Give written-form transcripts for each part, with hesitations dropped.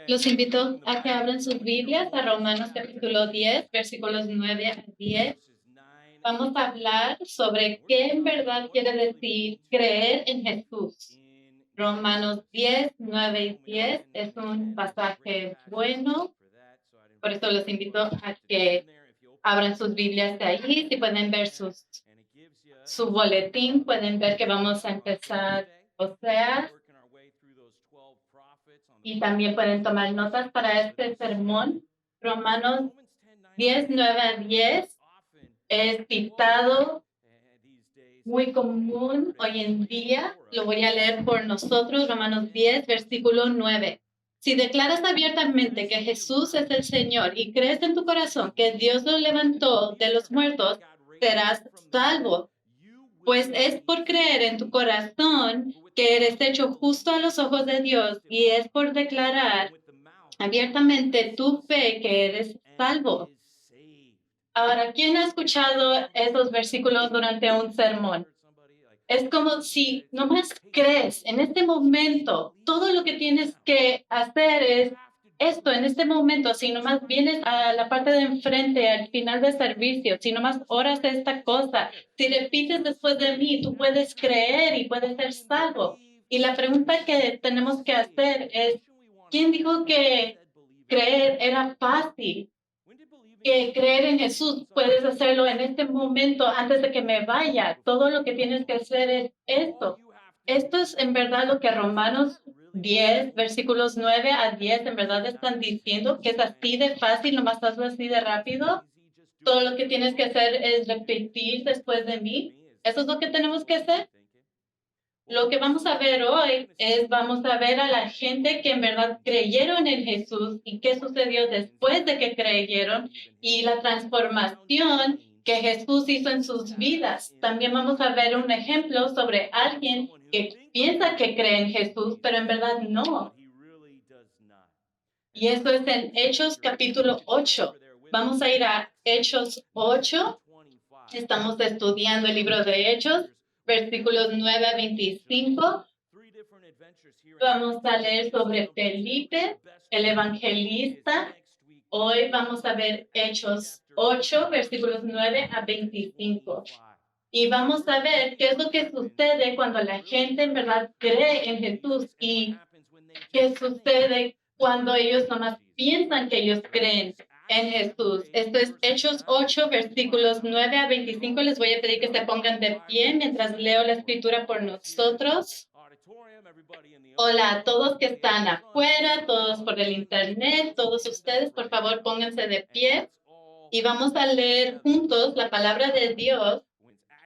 Los invito a que abran sus Biblias a Romanos capítulo 10, versículos 9 a 10. Vamos a hablar sobre qué en verdad quiere decir creer en Jesús. Romanos 10, 9 y 10 es un pasaje bueno, por eso los invito a que abran sus Biblias de ahí. Si pueden ver su boletín, pueden ver que vamos a empezar Oseas, y también pueden tomar notas para este sermón. Romanos 10, 9 a 10 es citado muy común hoy en día. Lo voy a leer por nosotros, Romanos 10, versículo 9. Si declaras abiertamente que Jesús es el Señor y crees en tu corazón que Dios lo levantó de los muertos, serás salvo. Pues es por creer en tu corazón que eres hecho justo a los ojos de Dios, y es por declarar abiertamente tu fe que eres salvo. Ahora, ¿quién ha escuchado esos versículos durante un sermón? Es como si nomás crees en este momento, todo lo que tienes que hacer es esto en este momento. Si nomás vienes a la parte de enfrente, al final del servicio, si nomás oras esta cosa, si repites después de mí, tú puedes creer y puedes ser salvo. Y la pregunta que tenemos que hacer es, ¿quién dijo que creer era fácil? Que creer en Jesús puedes hacerlo en este momento antes de que me vaya. Todo lo que tienes que hacer es esto. Esto es en verdad lo que Romanos 10, versículos 9 a 10, en verdad están diciendo, que es así de fácil, nomás hazlo así de rápido. Todo lo que tienes que hacer es repetir después de mí. Eso es lo que tenemos que hacer. Lo que vamos a ver hoy vamos a ver a la gente que en verdad creyeron en Jesús y qué sucedió después de que creyeron y la transformación que Jesús hizo en sus vidas. También vamos a ver un ejemplo sobre alguien que piensa que cree en Jesús, pero en verdad no. Y eso es en Hechos capítulo 8. Vamos a ir a Hechos 8. Estamos estudiando el libro de Hechos, versículos 9 a 25. Vamos a leer sobre Felipe, el evangelista. Hoy vamos a ver Hechos 8, versículos 9 a 25. Y vamos a ver qué es lo que sucede cuando la gente en verdad cree en Jesús y qué sucede cuando ellos nomás piensan que ellos creen en Jesús. Esto es Hechos 8, versículos 9 a 25. Les voy a pedir que se pongan de pie mientras leo la escritura por nosotros. Hola a todos que están afuera, todos por el internet, todos ustedes, por favor, pónganse de pie y vamos a leer juntos la palabra de Dios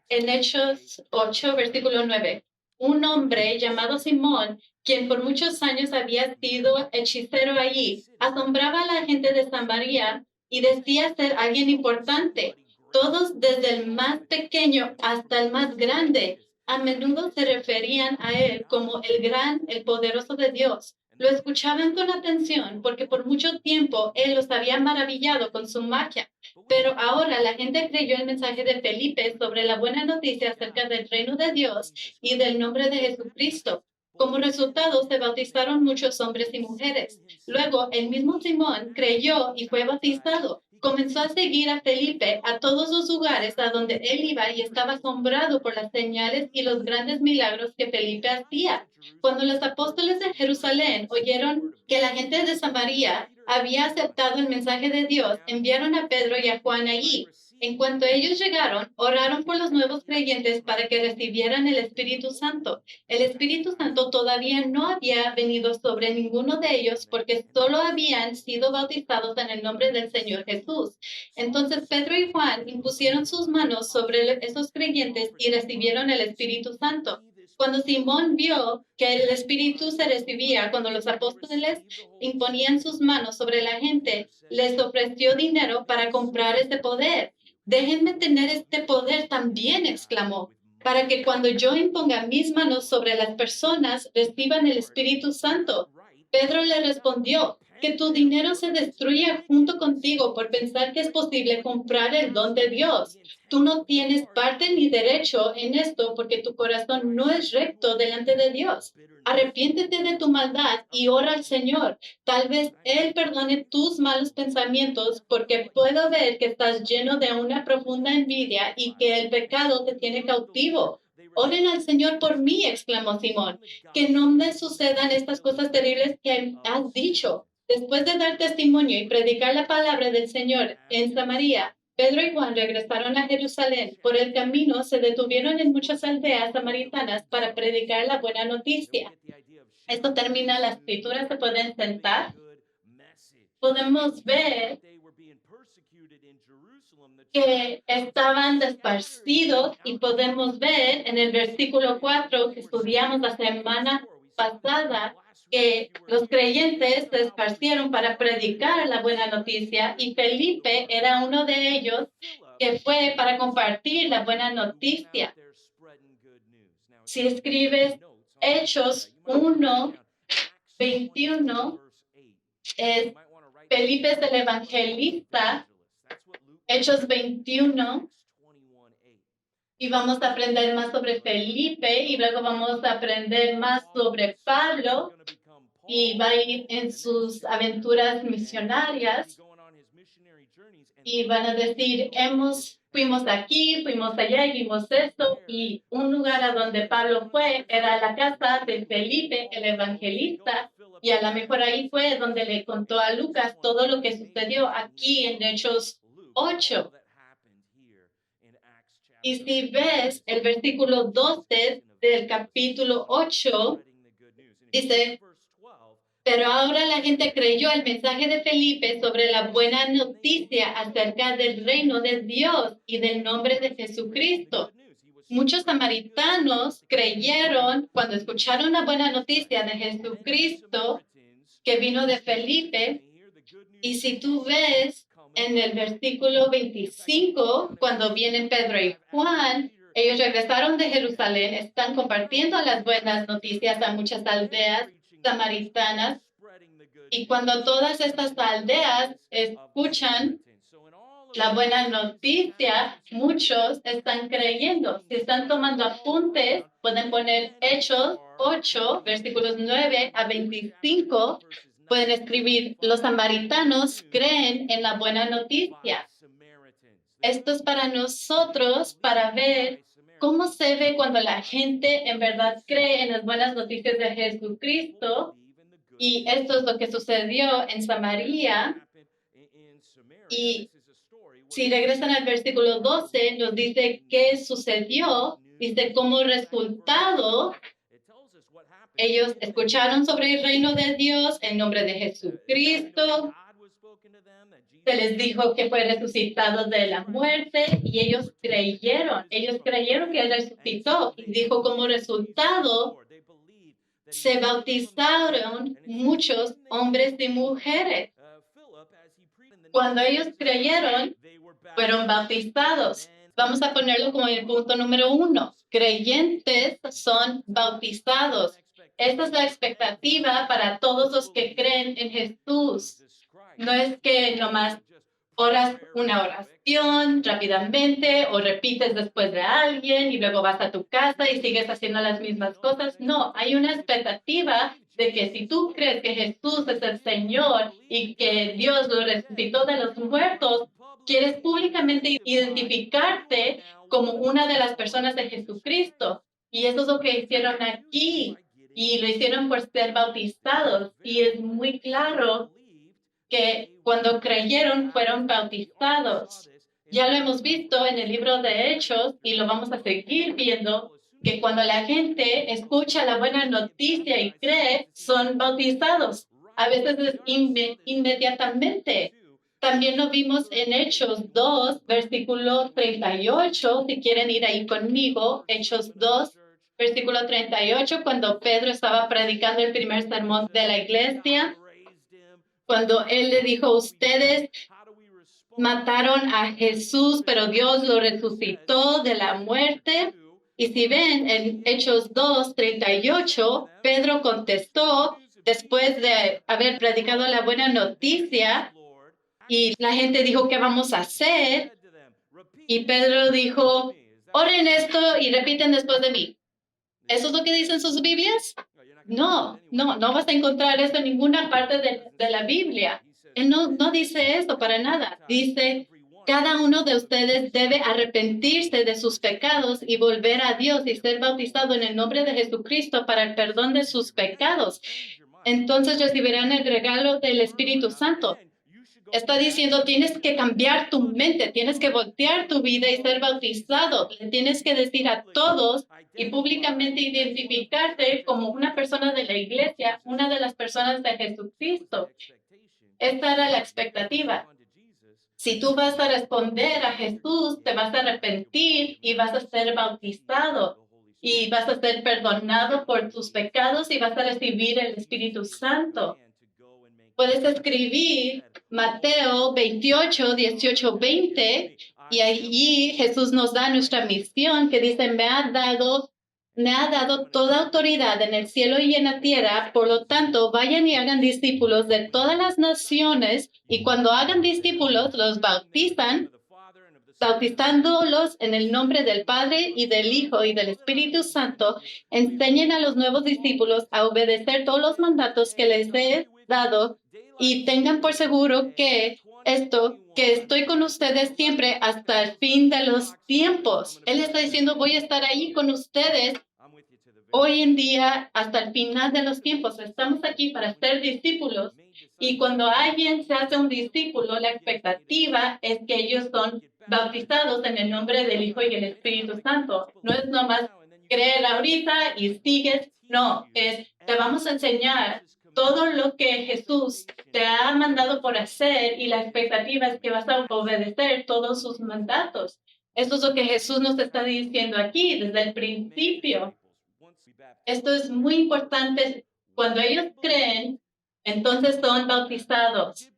en Hechos 8, versículo 9. Un hombre llamado Simón, quien por muchos años había sido hechicero allí, asombraba a la gente de Samaria y decía ser alguien importante. Todos, desde el más pequeño hasta el más grande, a menudo se referían a él como el gran, el poderoso de Dios. Lo escuchaban con atención porque por mucho tiempo él los había maravillado con su magia. Pero ahora la gente creyó el mensaje de Felipe sobre la buena noticia acerca del reino de Dios y del nombre de Jesucristo. Como resultado, se bautizaron muchos hombres y mujeres. Luego, el mismo Simón creyó y fue bautizado. Comenzó a seguir a Felipe a todos los lugares a donde él iba y estaba asombrado por las señales y los grandes milagros que Felipe hacía. Cuando los apóstoles de Jerusalén oyeron que la gente de Samaria había aceptado el mensaje de Dios, enviaron a Pedro y a Juan allí. En cuanto ellos llegaron, oraron por los nuevos creyentes para que recibieran el Espíritu Santo. El Espíritu Santo todavía no había venido sobre ninguno de ellos porque solo habían sido bautizados en el nombre del Señor Jesús. Entonces Pedro y Juan impusieron sus manos sobre esos creyentes y recibieron el Espíritu Santo. Cuando Simón vio que el Espíritu se recibía cuando los apóstoles imponían sus manos sobre la gente, les ofreció dinero para comprar ese poder. Déjenme tener este poder también, exclamó, para que cuando yo imponga mis manos sobre las personas reciban el Espíritu Santo. Pedro le respondió, que tu dinero se destruya junto contigo por pensar que es posible comprar el don de Dios. Tú no tienes parte ni derecho en esto porque tu corazón no es recto delante de Dios. Arrepiéntete de tu maldad y ora al Señor. Tal vez Él perdone tus malos pensamientos porque puedo ver que estás lleno de una profunda envidia y que el pecado te tiene cautivo. Oren al Señor por mí, exclamó Simón, que no me sucedan estas cosas terribles que has dicho. Después de dar testimonio y predicar la palabra del Señor en Samaria, Pedro y Juan regresaron a Jerusalén. Por el camino se detuvieron en muchas aldeas samaritanas para predicar la buena noticia. Esto termina la escritura, se pueden sentar. Podemos ver que estaban esparcidos y podemos ver en el versículo 4 que estudiamos la semana pasada que los creyentes se esparcieron para predicar la buena noticia y Felipe era uno de ellos que fue para compartir la buena noticia. Si escribes Hechos 1, 21, Felipe es el evangelista. Hechos 21, y vamos a aprender más sobre Felipe y luego vamos a aprender más sobre Pablo y va a ir en sus aventuras misionarias y van a decir, fuimos aquí, fuimos allá y vimos esto y un lugar a donde Pablo fue era la casa de Felipe, el evangelista, y a lo mejor ahí fue donde le contó a Lucas todo lo que sucedió aquí en Hechos 8. Y si ves el versículo 12 del capítulo 8, dice, pero ahora la gente creyó el mensaje de Felipe sobre la buena noticia acerca del reino de Dios y del nombre de Jesucristo. Muchos samaritanos creyeron cuando escucharon la buena noticia de Jesucristo que vino de Felipe. Y si tú ves en el versículo 25, cuando vienen Pedro y Juan, ellos regresaron de Jerusalén, están compartiendo las buenas noticias a muchas aldeas samaritanas. Y cuando todas estas aldeas escuchan la buena noticia, muchos están creyendo. Si están tomando apuntes, pueden poner Hechos 8, versículos 9 a 25. Pueden escribir, los samaritanos creen en la buena noticia. Esto es para nosotros, para ver cómo se ve cuando la gente en verdad cree en las buenas noticias de Jesucristo. Y esto es lo que sucedió en Samaria. Y si regresan al versículo 12, nos dice qué sucedió. Dice, como resultado, ellos escucharon sobre el reino de Dios en nombre de Jesucristo. Se les dijo que fue resucitado de la muerte y ellos creyeron. Ellos creyeron que Él resucitó y dijo como resultado, se bautizaron muchos hombres y mujeres. Cuando ellos creyeron, fueron bautizados. Vamos a ponerlo como el punto número 1. Creyentes son bautizados. Esta es la expectativa para todos los que creen en Jesús. No es que nomás oras una oración rápidamente o repites después de alguien y luego vas a tu casa y sigues haciendo las mismas cosas. No, hay una expectativa de que si tú crees que Jesús es el Señor y que Dios lo resucitó de los muertos, quieres públicamente identificarte como una de las personas de Jesucristo. Y eso es lo que hicieron aquí. Y lo hicieron por ser bautizados. Y es muy claro que cuando creyeron fueron bautizados. Ya lo hemos visto en el libro de Hechos y lo vamos a seguir viendo, que cuando la gente escucha la buena noticia y cree, son bautizados. A veces es inmediatamente. También lo vimos en Hechos 2, versículo 38, si quieren ir ahí conmigo, Hechos 2, versículo 38, cuando Pedro estaba predicando el primer sermón de la iglesia, cuando él le dijo, ustedes mataron a Jesús, pero Dios lo resucitó de la muerte. Y si ven en Hechos 2, 38, Pedro contestó, después de haber predicado la buena noticia y la gente dijo, ¿qué vamos a hacer? Y Pedro dijo, oren esto y repiten después de mí. ¿Eso es lo que dicen sus Biblias? No vas a encontrar eso en ninguna parte de la Biblia. Él no dice eso para nada. Dice, cada uno de ustedes debe arrepentirse de sus pecados y volver a Dios y ser bautizado en el nombre de Jesucristo para el perdón de sus pecados. Entonces recibirán el regalo del Espíritu Santo. Está diciendo, tienes que cambiar tu mente, tienes que voltear tu vida y ser bautizado. Le tienes que decir a todos y públicamente identificarte como una persona de la iglesia, una de las personas de Jesucristo. Esta era la expectativa. Si tú vas a responder a Jesús, te vas a arrepentir y vas a ser bautizado y vas a ser perdonado por tus pecados y vas a recibir el Espíritu Santo. Puedes escribir Mateo 28, 18, 20 y allí Jesús nos da nuestra misión que dice, me ha dado toda autoridad en el cielo y en la tierra, por lo tanto, vayan y hagan discípulos de todas las naciones y cuando hagan discípulos los bautizándolos en el nombre del Padre y del Hijo y del Espíritu Santo, enseñen a los nuevos discípulos a obedecer todos los mandatos que les he dado y tengan por seguro que estoy con ustedes siempre hasta el fin de los tiempos. Él está diciendo, voy a estar ahí con ustedes hoy en día hasta el final de los tiempos. Estamos aquí para ser discípulos y cuando alguien se hace un discípulo, la expectativa es que ellos son bautizados en el nombre del Hijo y el Espíritu Santo. No es nomás creer ahorita y sigues. No, te vamos a enseñar todo lo que Jesús te ha mandado por hacer y la expectativa es que vas a obedecer todos sus mandatos. Eso es lo que Jesús nos está diciendo aquí desde el principio. Esto es muy importante. Cuando ellos creen, entonces son bautizados.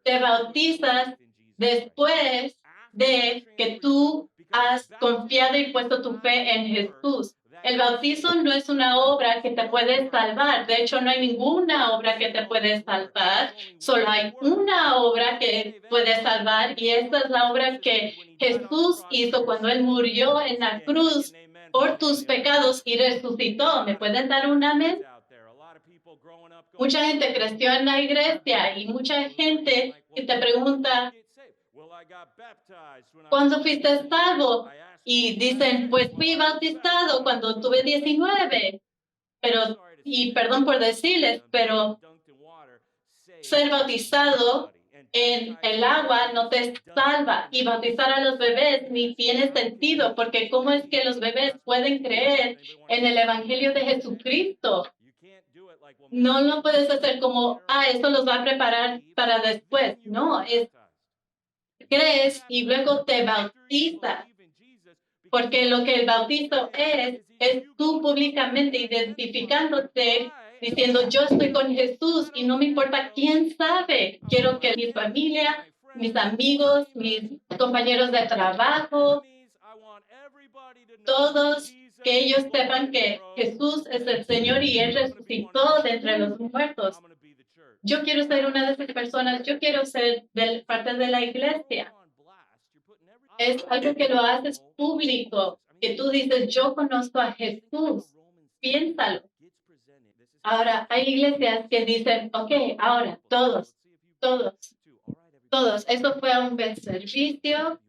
Te bautizas después de que tú has confiado y puesto tu fe en Jesús. El bautizo no es una obra que te puede salvar. De hecho, no hay ninguna obra que te puede salvar. Solo hay una obra que puede salvar y esta es la obra que Jesús hizo cuando Él murió en la cruz por tus pecados y resucitó. ¿Me pueden dar un amén? Mucha gente creció en la iglesia y mucha gente que te pregunta, ¿cuándo fuiste salvo? Y dicen, pues fui bautizado cuando tuve 19. Y perdón por decirles, pero ser bautizado en el agua no te salva y bautizar a los bebés ni tiene sentido porque ¿cómo es que los bebés pueden creer en el Evangelio de Jesucristo? No lo puedes hacer como, esto los va a preparar para después. No, crees y luego te bautizas. Porque lo que el bautizo es tú públicamente identificándote, diciendo, yo estoy con Jesús y no me importa quién sabe. Quiero que mi familia, mis amigos, mis compañeros de trabajo, todos, que ellos sepan que Jesús es el Señor y Él resucitó de entre los muertos. Yo quiero ser una de esas personas, yo quiero ser parte de la iglesia. Es algo que lo haces público, que tú dices, yo conozco a Jesús, piénsalo. Ahora, hay iglesias que dicen, ok, ahora, todos, eso fue un buen servicio.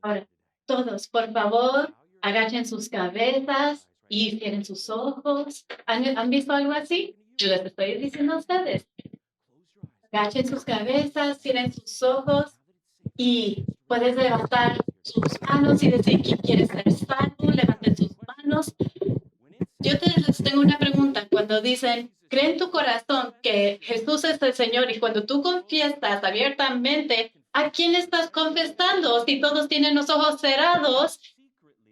Ahora, todos, por favor, agachen sus cabezas y cierren sus ojos. ¿Han visto algo así? Yo les estoy diciendo a ustedes. Agachen sus cabezas, cierren sus ojos y puedes levantar sus manos y decir quién quiere ser salvo, levanten sus manos. Yo les tengo una pregunta. Cuando dicen, cree en tu corazón que Jesús es el Señor y cuando tú confiesas abiertamente, ¿a quién estás confesando? Si todos tienen los ojos cerrados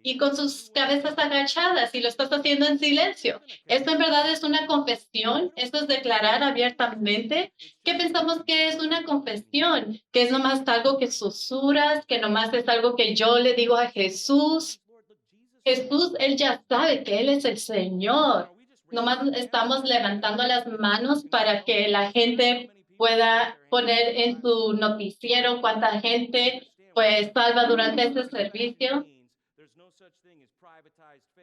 y con sus cabezas agachadas y lo estás haciendo en silencio. ¿Esto en verdad es una confesión? ¿Esto es declarar abiertamente? ¿Qué pensamos que es una confesión? ¿Que es nomás algo que susurras? ¿Que nomás es algo que yo le digo a Jesús? Jesús, Él ya sabe que Él es el Señor. nomás estamos levantando las manos para que la gente pueda poner en su noticiero cuánta gente pues salva durante este servicio.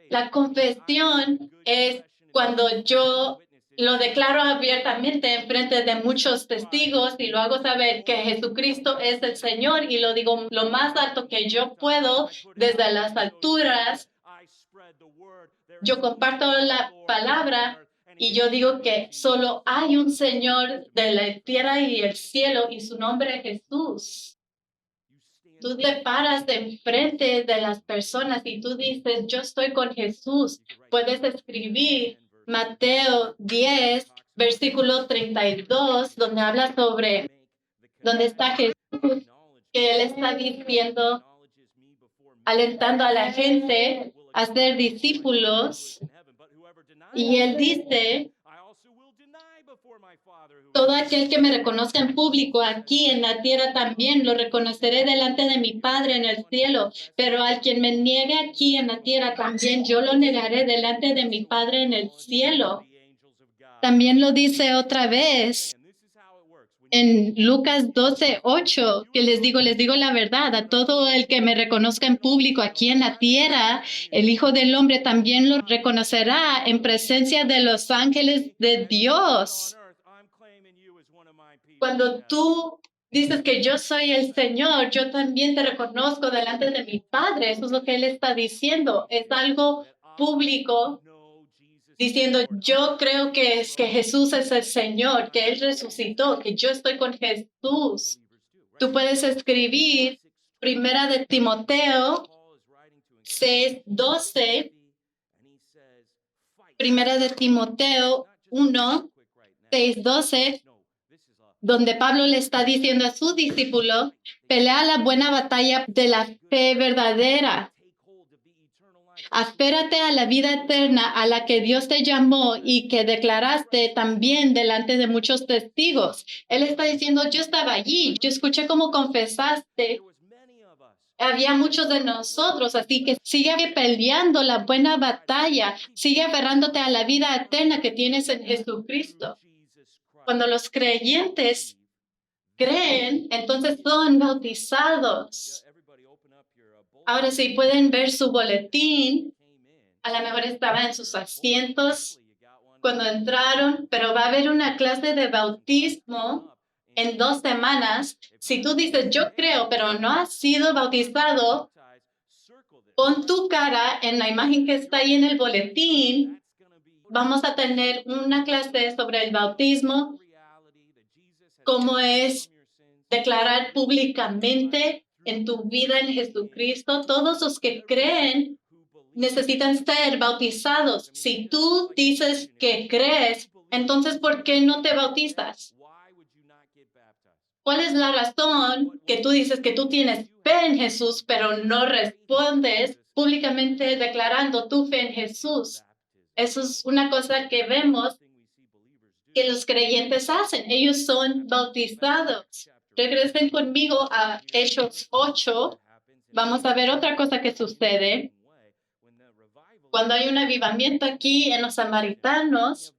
La confesión es cuando yo lo declaro abiertamente en frente de muchos testigos y lo hago saber que Jesucristo es el Señor y lo digo lo más alto que yo puedo desde las alturas. Yo comparto la palabra y yo digo que solo hay un Señor de la tierra y el cielo y su nombre es Jesús. Tú te paras enfrente de las personas y tú dices, yo estoy con Jesús. Puedes escribir Mateo 10, versículo 32, donde habla sobre donde está Jesús, que Él está diciendo, alentando a la gente a ser discípulos. Y Él dice, todo aquel que me reconozca en público aquí en la tierra también lo reconoceré delante de mi Padre en el cielo. Pero al quien me niegue aquí en la tierra también yo lo negaré delante de mi Padre en el cielo. También lo dice otra vez en Lucas 12:8, que les digo la verdad, a todo el que me reconozca en público aquí en la tierra, el Hijo del Hombre también lo reconocerá en presencia de los ángeles de Dios. Cuando tú dices que yo soy el Señor, yo también te reconozco delante de mi Padre. Eso es lo que Él está diciendo. Es algo público diciendo, yo creo que Jesús es el Señor, que Él resucitó, que yo estoy con Jesús. Tú puedes escribir Primera de Timoteo 6:12, Primera de Timoteo 1:6-12, donde Pablo le está diciendo a su discípulo, pelea la buena batalla de la fe verdadera. Aférrate a la vida eterna a la que Dios te llamó y que declaraste también delante de muchos testigos. Él está diciendo, yo estaba allí, yo escuché cómo confesaste. Había muchos de nosotros, así que sigue peleando la buena batalla, sigue aferrándote a la vida eterna que tienes en Jesucristo. Cuando los creyentes creen, entonces son bautizados. Ahora sí, pueden ver su boletín. A lo mejor estaban en sus asientos cuando entraron, pero va a haber una clase de bautismo en 2 semanas. Si tú dices, yo creo, pero no has sido bautizado, pon tu cara en la imagen que está ahí en el boletín. Vamos a tener una clase sobre el bautismo, cómo es declarar públicamente en tu vida en Jesucristo. Todos los que creen necesitan ser bautizados. Si tú dices que crees, entonces ¿por qué no te bautizas? ¿Cuál es la razón que tú dices que tú tienes fe en Jesús, pero no respondes públicamente declarando tu fe en Jesús? Eso es una cosa que vemos que los creyentes hacen. Ellos son bautizados. Regresen conmigo a Hechos 8. Vamos a ver otra cosa que sucede. Cuando hay un avivamiento aquí en los samaritanos,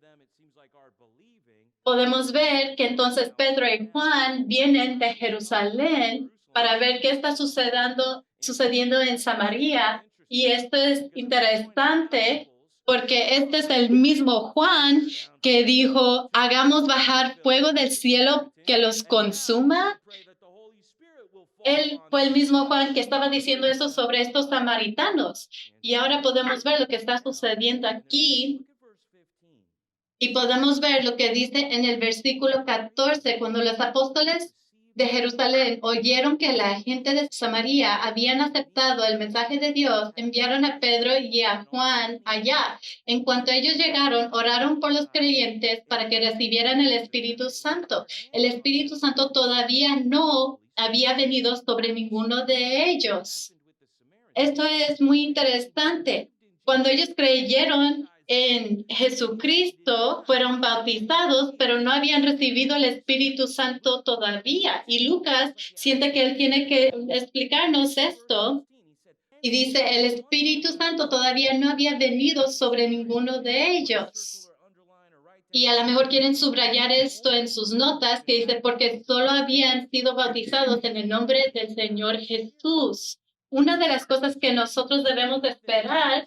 podemos ver que entonces Pedro y Juan vienen de Jerusalén para ver qué está sucediendo en Samaria. Y esto es interesante porque este es el mismo Juan que dijo, hagamos bajar fuego del cielo que los consuma. Él fue el mismo Juan que estaba diciendo eso sobre estos samaritanos. Y ahora podemos ver lo que está sucediendo aquí. Y podemos ver lo que dice en el versículo 14, cuando los apóstoles de Jerusalén oyeron que la gente de Samaria habían aceptado el mensaje de Dios, enviaron a Pedro y a Juan allá. En cuanto ellos llegaron, oraron por los creyentes para que recibieran el Espíritu Santo. El Espíritu Santo todavía no había venido sobre ninguno de ellos. Esto es muy interesante. Cuando ellos creyeron en Jesucristo, fueron bautizados, pero no habían recibido el Espíritu Santo todavía. Y Lucas siente que él tiene que explicarnos esto. Y dice, el Espíritu Santo todavía no había venido sobre ninguno de ellos. Y a lo mejor quieren subrayar esto en sus notas, que dice, porque solo habían sido bautizados en el nombre del Señor Jesús. Una de las cosas que nosotros debemos de esperar,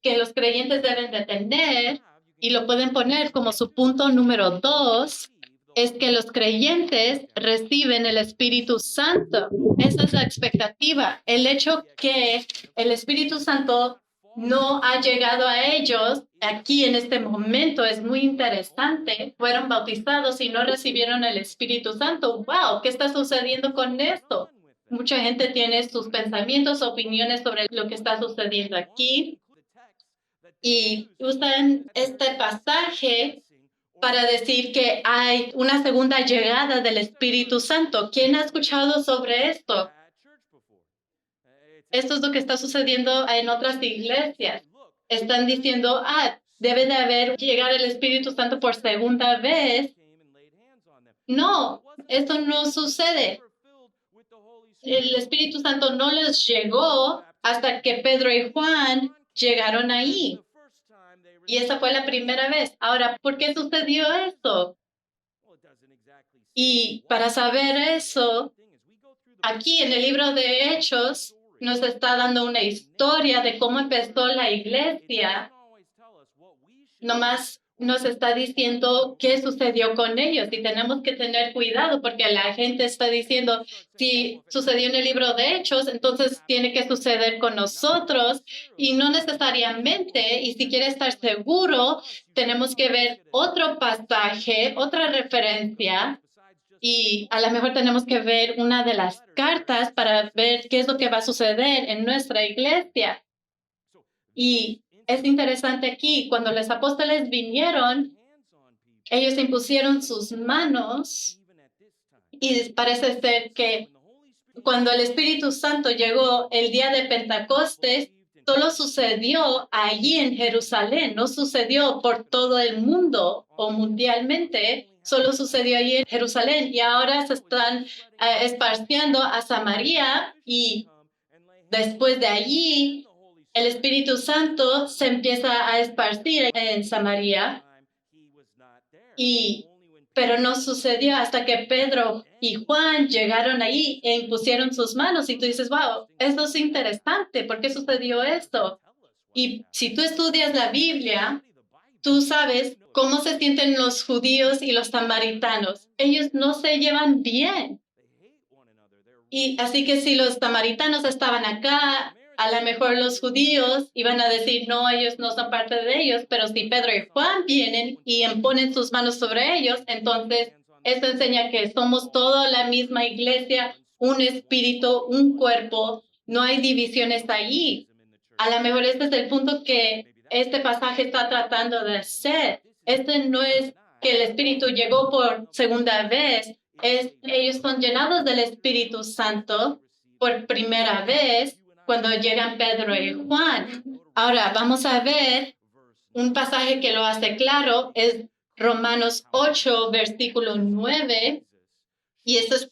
que los creyentes deben de tener, y lo pueden poner como su punto número 2, es que los creyentes reciben el Espíritu Santo. Esa es la expectativa. El hecho que el Espíritu Santo no ha llegado a ellos aquí en este momento es muy interesante. Fueron bautizados y no recibieron el Espíritu Santo. ¡Wow! ¿Qué está sucediendo con esto? Mucha gente tiene sus pensamientos, opiniones sobre lo que está sucediendo aquí y usan este pasaje para decir que hay una segunda llegada del Espíritu Santo. ¿Quién ha escuchado sobre esto? Esto es lo que está sucediendo en otras iglesias. Están diciendo, debe de haber llegado el Espíritu Santo por segunda vez. No, esto no sucede. El Espíritu Santo no les llegó hasta que Pedro y Juan llegaron ahí. Y esa fue la primera vez. Ahora, ¿por qué sucedió esto? Y para saber eso, aquí en el libro de Hechos nos está dando una historia de cómo empezó la iglesia. Nomás nos está diciendo qué sucedió con ellos y tenemos que tener cuidado porque la gente está diciendo, si sucedió en el libro de Hechos, entonces tiene que suceder con nosotros y no necesariamente. Y si quiere estar seguro, tenemos que ver otro pasaje, otra referencia. Y a lo mejor tenemos que ver una de las cartas para ver qué es lo que va a suceder en nuestra iglesia. Y es interesante aquí, cuando los apóstoles vinieron, ellos impusieron sus manos y parece ser que cuando el Espíritu Santo llegó el día de Pentecostés, solo sucedió allí en Jerusalén, no sucedió por todo el mundo o mundialmente, solo sucedió allí en Jerusalén y ahora se están esparciendo a Samaria y después de allí el Espíritu Santo se empieza a esparcir en Samaria, pero no sucedió hasta que Pedro y Juan llegaron ahí e impusieron sus manos. Y tú dices, wow, esto es interesante. ¿Por qué sucedió esto? Y si tú estudias la Biblia, tú sabes cómo se sienten los judíos y los samaritanos. Ellos no se llevan bien. Y así que si los samaritanos estaban acá, a lo mejor los judíos iban a decir, no, ellos no son parte de ellos, pero si Pedro y Juan vienen y imponen sus manos sobre ellos, entonces esto enseña que somos toda la misma iglesia, un espíritu, un cuerpo, no hay divisiones allí. A lo mejor este es el punto que este pasaje está tratando de hacer. Este no es que el Espíritu llegó por segunda vez, ellos son llenados del Espíritu Santo por primera vez cuando llegan Pedro y Juan. Ahora vamos a ver un pasaje que lo hace claro, es Romanos 8, versículo 9, y esto es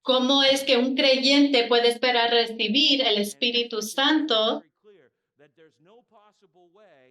cómo es que un creyente puede esperar recibir el Espíritu Santo.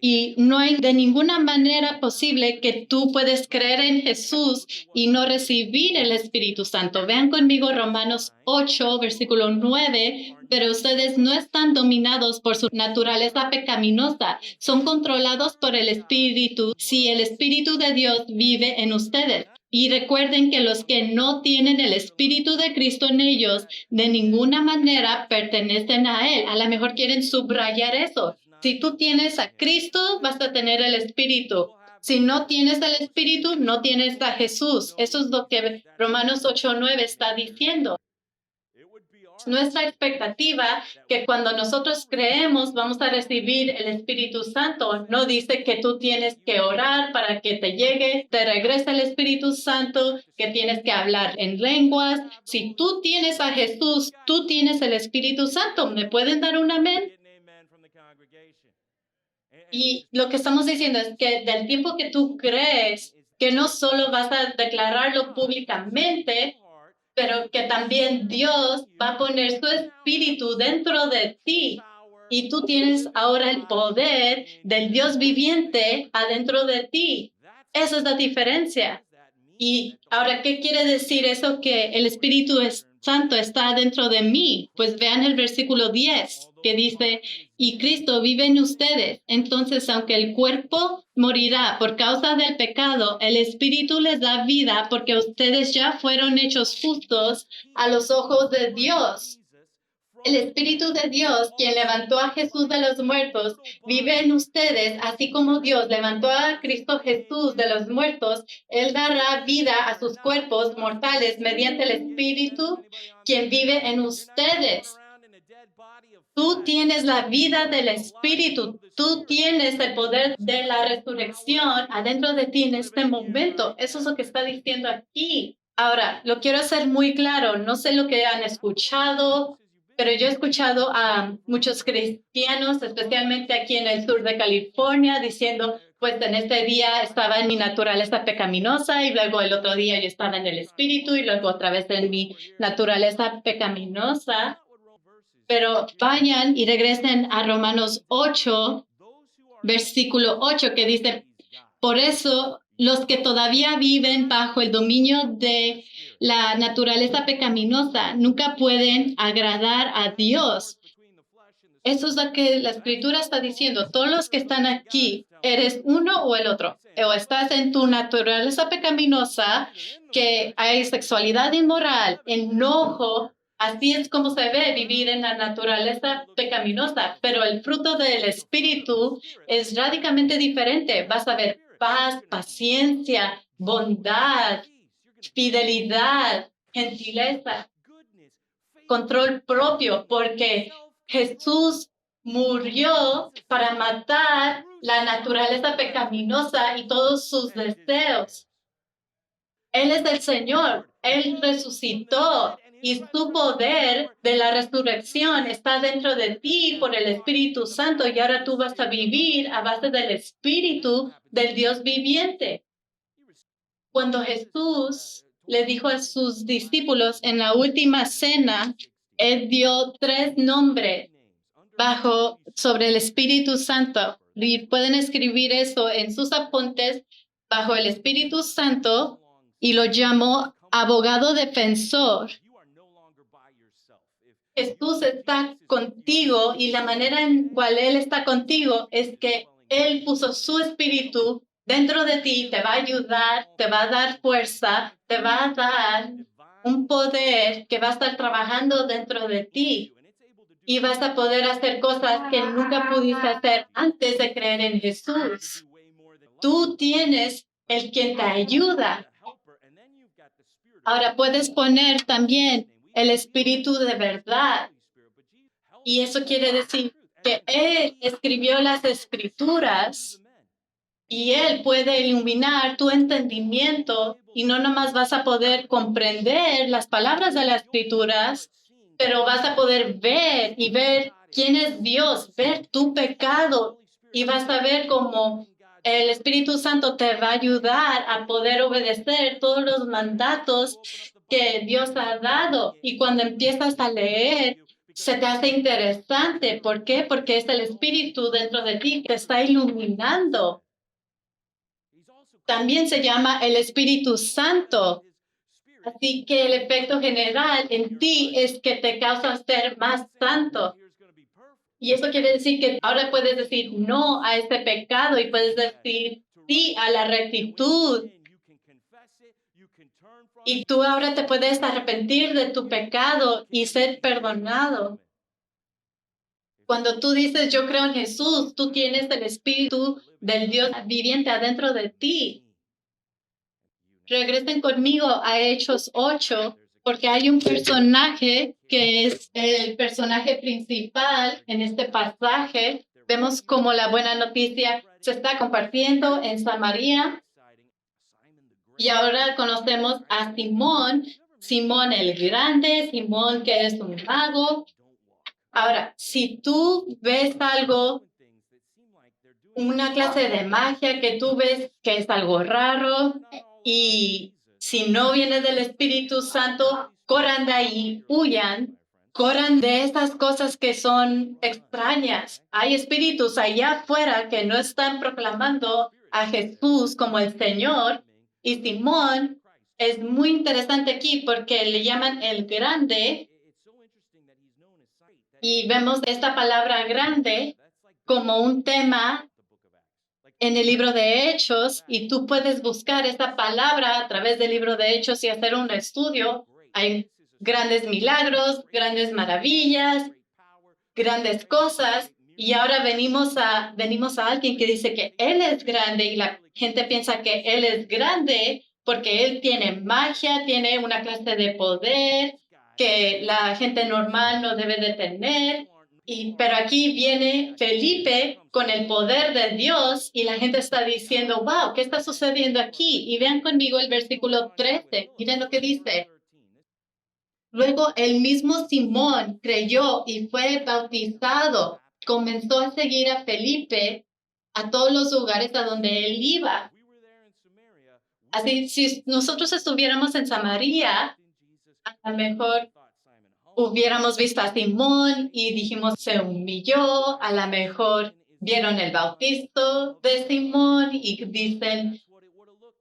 Y no hay de ninguna manera posible que tú puedes creer en Jesús y no recibir el Espíritu Santo. Vean conmigo Romanos 8, versículo 9. Pero ustedes no están dominados por su naturaleza pecaminosa, son controlados por el Espíritu si el Espíritu de Dios vive en ustedes. Y recuerden que los que no tienen el Espíritu de Cristo en ellos, de ninguna manera pertenecen a Él. A lo mejor quieren subrayar eso. Si tú tienes a Cristo, vas a tener el Espíritu. Si no tienes el Espíritu, no tienes a Jesús. Eso es lo que Romanos 8:9 está diciendo. Nuestra expectativa que cuando nosotros creemos vamos a recibir el Espíritu Santo. No dice que tú tienes que orar para que te llegue, te regrese el Espíritu Santo, que tienes que hablar en lenguas. Si tú tienes a Jesús, tú tienes el Espíritu Santo. ¿Me pueden dar un amén? Y lo que estamos diciendo es que del tiempo que tú crees, que no solo vas a declararlo públicamente, pero que también Dios va a poner su espíritu dentro de ti. y tú tienes ahora el poder del Dios viviente adentro de ti. Esa es la diferencia. Y ahora, ¿qué quiere decir eso que el Santo está dentro de mí? Pues vean el versículo 10 que dice, y Cristo vive en ustedes. Entonces, aunque el cuerpo morirá por causa del pecado, el Espíritu les da vida porque ustedes ya fueron hechos justos a los ojos de Dios. El Espíritu de Dios, quien levantó a Jesús de los muertos, vive en ustedes, así como Dios levantó a Cristo Jesús de los muertos. Él dará vida a sus cuerpos mortales mediante el Espíritu, quien vive en ustedes. Tú tienes la vida del Espíritu. Tú tienes el poder de la resurrección adentro de ti en este momento. Eso es lo que está diciendo aquí. Ahora, lo quiero hacer muy claro. No sé lo que han escuchado, pero yo he escuchado a muchos cristianos, especialmente aquí en el sur de California, diciendo, pues en este día estaba en mi naturaleza pecaminosa y luego el otro día yo estaba en el Espíritu y luego otra vez en mi naturaleza pecaminosa. Pero vayan y regresen a Romanos 8, versículo 8, que dice, por eso los que todavía viven bajo el dominio de la naturaleza pecaminosa nunca pueden agradar a Dios. Eso es lo que la Escritura está diciendo. Todos los que están aquí, eres uno o el otro. O estás en tu naturaleza pecaminosa, que hay sexualidad inmoral, enojo. Así es como se ve vivir en la naturaleza pecaminosa, pero el fruto del Espíritu es radicalmente diferente. Vas a ver paz, paciencia, bondad, fidelidad, gentileza, control propio, porque Jesús murió para matar la naturaleza pecaminosa y todos sus deseos. Él es el Señor, Él resucitó y su poder de la resurrección está dentro de ti por el Espíritu Santo y ahora tú vas a vivir a base del Espíritu del Dios viviente. Cuando Jesús le dijo a sus discípulos en la última cena, Él dio 3 nombres sobre el Espíritu Santo. Y pueden escribir eso en sus apuntes bajo el Espíritu Santo y lo llamó abogado defensor. Jesús está contigo y la manera en cual Él está contigo es que Él puso su espíritu dentro de ti, te va a ayudar, te va a dar fuerza, te va a dar un poder que va a estar trabajando dentro de ti y vas a poder hacer cosas que nunca pudiste hacer antes de creer en Jesús. Tú tienes el quien te ayuda. Ahora puedes poner también el espíritu de verdad. Y eso quiere decir que Él escribió las escrituras y Él puede iluminar tu entendimiento y no nomás vas a poder comprender las palabras de las escrituras, pero vas a poder ver y ver quién es Dios, ver tu pecado y vas a ver cómo el Espíritu Santo te va a ayudar a poder obedecer todos los mandatos que Dios ha dado. Y cuando empiezas a leer, se te hace interesante. ¿Por qué? Porque es el Espíritu dentro de ti que te está iluminando. También se llama el Espíritu Santo. Así que el efecto general en ti es que te causa ser más santo. Y eso quiere decir que ahora puedes decir no a este pecado y puedes decir sí a la rectitud. Y tú ahora te puedes arrepentir de tu pecado y ser perdonado. Cuando tú dices yo creo en Jesús, tú tienes el Espíritu del Dios viviente adentro de ti. Regresen conmigo a Hechos 8, porque hay un personaje que es el personaje principal en este pasaje. Vemos cómo la buena noticia se está compartiendo en Samaria. Y ahora conocemos a Simón, Simón el Grande, Simón que es un mago. Ahora, si tú ves algo, una clase de magia que tú ves que es algo raro y si no viene del Espíritu Santo, corran de ahí, huyan. corran de estas cosas que son extrañas. Hay espíritus allá afuera que no están proclamando a Jesús como el Señor. Y Simón es muy interesante aquí porque le llaman el grande y vemos esta palabra grande como un tema en el libro de Hechos y tú puedes buscar esta palabra a través del libro de Hechos y hacer un estudio. Hay grandes milagros, grandes maravillas, grandes cosas y ahora venimos a alguien que dice que Él es grande y la gente piensa que Él es grande porque Él tiene magia, tiene una clase de poder que la gente normal no debe de tener. Pero aquí viene Felipe con el poder de Dios y la gente está diciendo, wow, ¿qué está sucediendo aquí? Y vean conmigo el versículo 13. Miren lo que dice. Luego el mismo Simón creyó y fue bautizado. Comenzó a seguir a Felipe a todos los lugares a donde él iba. Así, si nosotros estuviéramos en Samaria, a lo mejor hubiéramos visto a Simón y dijimos, se humilló, a lo mejor vieron el bautizo de Simón y dicen,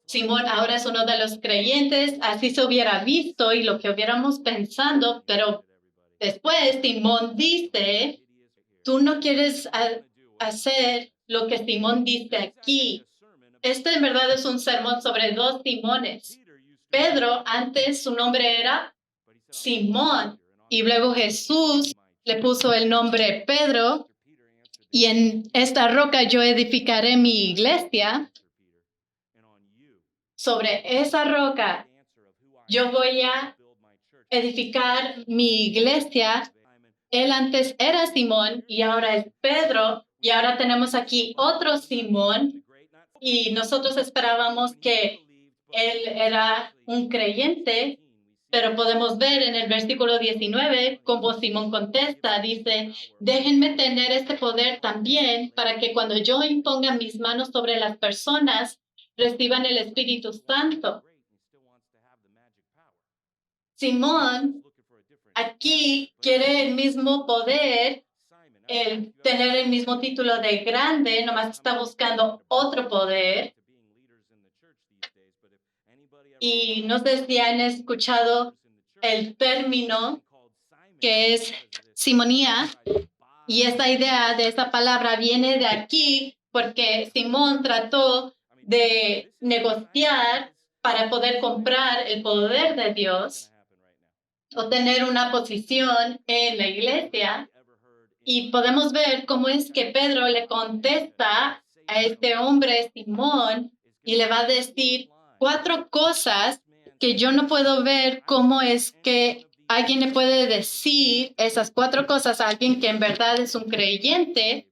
Simón ahora es uno de los creyentes, así se hubiera visto y lo que hubiéramos pensando, pero después Simón dice, tú no quieres hacer lo que Simón dice aquí. Este en verdad es un sermón sobre dos Simones. Pedro, antes su nombre era Simón y luego Jesús le puso el nombre Pedro y en esta roca yo edificaré mi iglesia. Sobre esa roca yo voy a edificar mi iglesia. Él antes era Simón y ahora es Pedro y ahora tenemos aquí otro Simón y nosotros esperábamos que él era un creyente, pero podemos ver en el versículo 19 cómo Simón contesta, dice, déjenme tener este poder también para que cuando yo imponga mis manos sobre las personas, reciban el Espíritu Santo. Simón aquí quiere el mismo poder, el tener el mismo título de grande, nomás está buscando otro poder. Y no sé si han escuchado el término que es simonía, y esa idea de esa palabra viene de aquí porque Simón trató de negociar para poder comprar el poder de Dios o tener una posición en la iglesia. Y podemos ver cómo es que Pedro le contesta a este hombre, Simón, y le va a decir 4 cosas que yo no puedo ver cómo es que alguien le puede decir esas 4 cosas a alguien que en verdad es un creyente.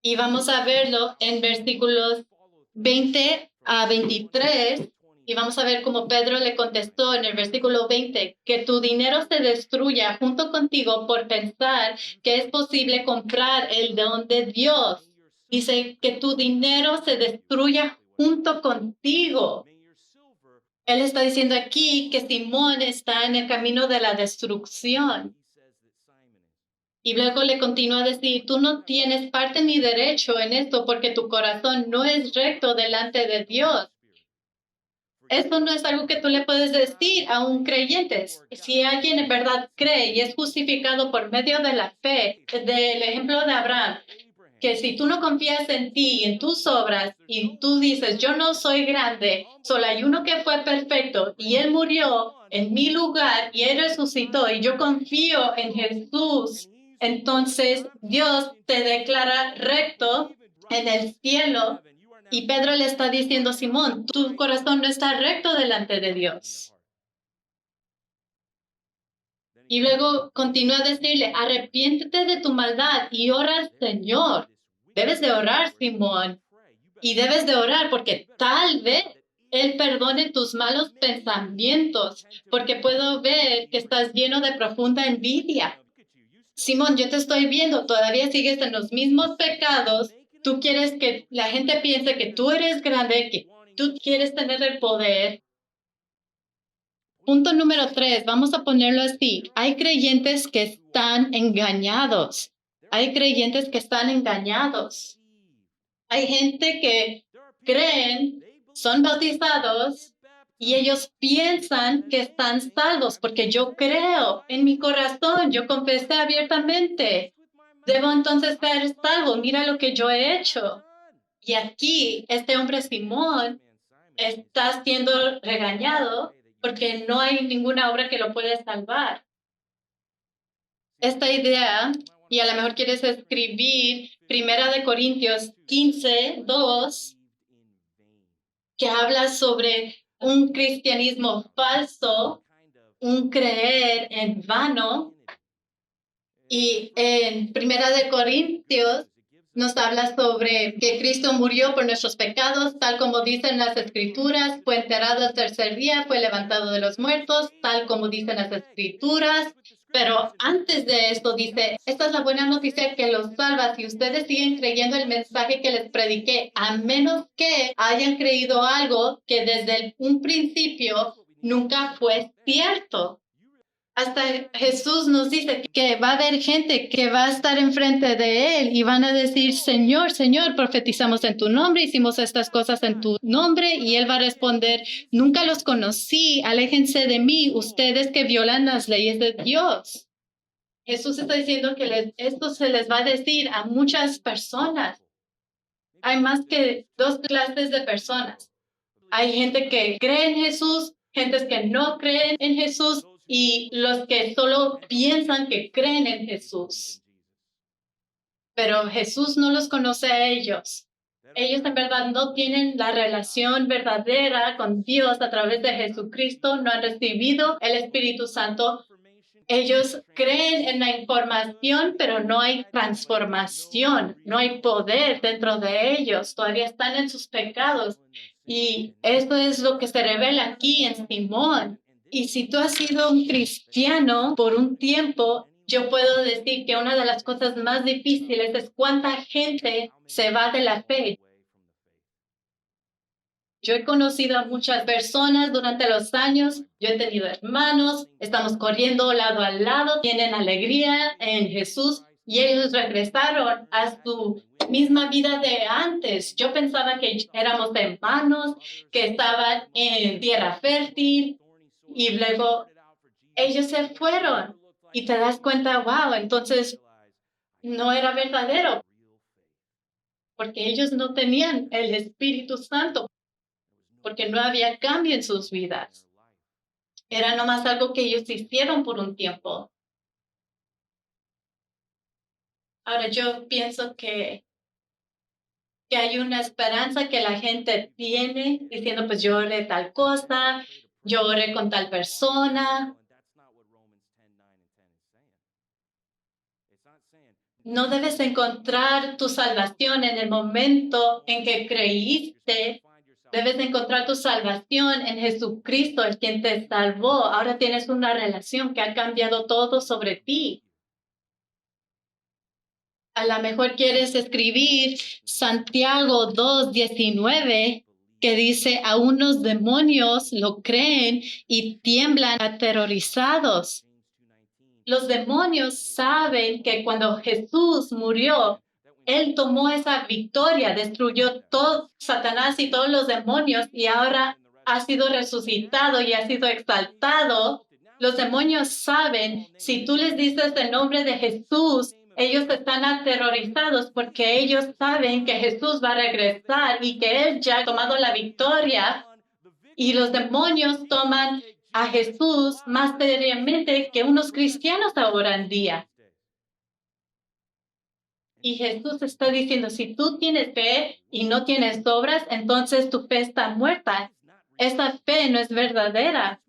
Y vamos a verlo en versículos 20 a 23. Y vamos a ver cómo Pedro le contestó en el versículo 20, que tu dinero se destruya junto contigo por pensar que es posible comprar el don de Dios. Dice que tu dinero se destruya junto contigo. Él está diciendo aquí que Simón está en el camino de la destrucción. Y luego le continúa a decir, tú no tienes parte ni derecho en esto porque tu corazón no es recto delante de Dios. Esto no es algo que tú le puedes decir a un creyente. Si alguien en verdad cree y es justificado por medio de la fe, del ejemplo de Abraham, que si tú no confías en ti y en tus obras y tú dices, yo no soy grande, solo hay uno que fue perfecto y él murió en mi lugar y él resucitó y yo confío en Jesús, entonces Dios te declara recto en el cielo. Y Pedro le está diciendo, Simón, tu corazón no está recto delante de Dios. Y luego continúa a decirle, arrepiéntete de tu maldad y ora al Señor. Debes de orar, Simón. Y debes de orar porque tal vez Él perdone tus malos pensamientos, porque puedo ver que estás lleno de profunda envidia. Simón, yo te estoy viendo, todavía sigues en los mismos pecados. Tú quieres que la gente piense que tú eres grande, que tú quieres tener el poder. Punto número 3, vamos a ponerlo así. Hay creyentes que están engañados. Hay creyentes que están engañados. Hay gente que creen, son bautizados y ellos piensan que están salvos porque yo creo en mi corazón, yo confesé abiertamente. Debo entonces ser salvo. Mira lo que yo he hecho. Y aquí, este hombre Simón está siendo regañado porque no hay ninguna obra que lo pueda salvar. Esta idea, y a lo mejor quieres escribir Primera de Corintios 15:2, que habla sobre un cristianismo falso, un creer en vano. Y en Primera de Corintios nos habla sobre que Cristo murió por nuestros pecados, tal como dicen las Escrituras, fue enterrado al tercer día, fue levantado de los muertos, tal como dicen las Escrituras. Pero antes de esto dice, esta es la buena noticia que los salva si ustedes siguen creyendo el mensaje que les prediqué, a menos que hayan creído algo que desde un principio nunca fue cierto. Hasta Jesús nos dice que va a haber gente que va a estar enfrente de Él y van a decir, Señor, Señor, profetizamos en tu nombre, hicimos estas cosas en tu nombre, y Él va a responder, nunca los conocí, aléjense de mí, ustedes que violan las leyes de Dios. Jesús está diciendo que esto se les va a decir a muchas personas. Hay más que dos clases de personas. Hay gente que cree en Jesús, gentes que no creen en Jesús, y los que solo piensan que creen en Jesús. Pero Jesús no los conoce a ellos. Ellos en verdad no tienen la relación verdadera con Dios a través de Jesucristo, no han recibido el Espíritu Santo. Ellos creen en la información, pero no hay transformación, no hay poder dentro de ellos, todavía están en sus pecados. Y eso es lo que se revela aquí en Simón. Y si tú has sido un cristiano por un tiempo, yo puedo decir que una de las cosas más difíciles es cuánta gente se va de la fe. Yo he conocido a muchas personas durante los años, yo he tenido hermanos, estamos corriendo lado a lado, tienen alegría en Jesús y ellos regresaron a su misma vida de antes. Yo pensaba que éramos hermanos, que estaban en tierra fértil y luego ellos se fueron y te das cuenta, wow, entonces no era verdadero porque ellos no tenían el Espíritu Santo, porque no había cambio en sus vidas. Era nomás algo que ellos hicieron por un tiempo. Ahora yo pienso que hay una esperanza que la gente tiene diciendo, pues yo oré tal cosa, yo oré con tal persona. No debes encontrar tu salvación en el momento en que creíste. Debes encontrar tu salvación en Jesucristo, el quien te salvó. Ahora tienes una relación que ha cambiado todo sobre ti. A lo mejor quieres escribir Santiago 2:19, que dice, a unos demonios lo creen y tiemblan aterrorizados. Los demonios saben que cuando Jesús murió, Él tomó esa victoria, destruyó todo Satanás y todos los demonios y ahora ha sido resucitado y ha sido exaltado. Los demonios saben, si tú les dices el nombre de Jesús, ellos están aterrorizados porque ellos saben que Jesús va a regresar y que Él ya ha tomado la victoria. Y los demonios toman a Jesús más seriamente que unos cristianos ahora en día. Y Jesús está diciendo, si tú tienes fe y no tienes obras, entonces tu fe está muerta. Esa fe no es verdadera.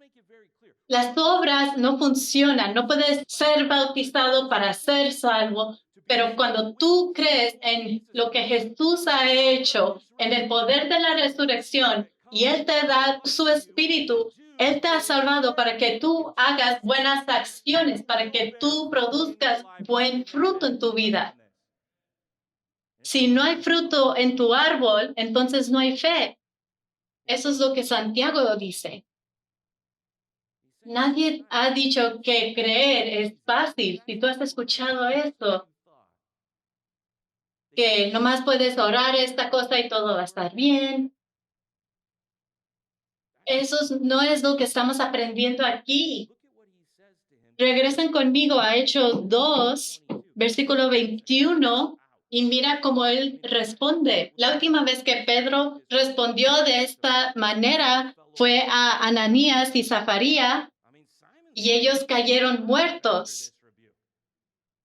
Las obras no funcionan, no puedes ser bautizado para ser salvo, pero cuando tú crees en lo que Jesús ha hecho, en el poder de la resurrección, y Él te da su espíritu, Él te ha salvado para que tú hagas buenas acciones, para que tú produzcas buen fruto en tu vida. Si no hay fruto en tu árbol, entonces no hay fe. Eso es lo que Santiago dice. Nadie ha dicho que creer es fácil. Si tú has escuchado esto, que nomás puedes orar esta cosa y todo va a estar bien. No es lo que estamos aprendiendo aquí. Regresen conmigo a Hechos 2, versículo 21, y mira cómo él responde. La última vez que Pedro respondió de esta manera fue a Ananías y Zafaría, y ellos cayeron muertos.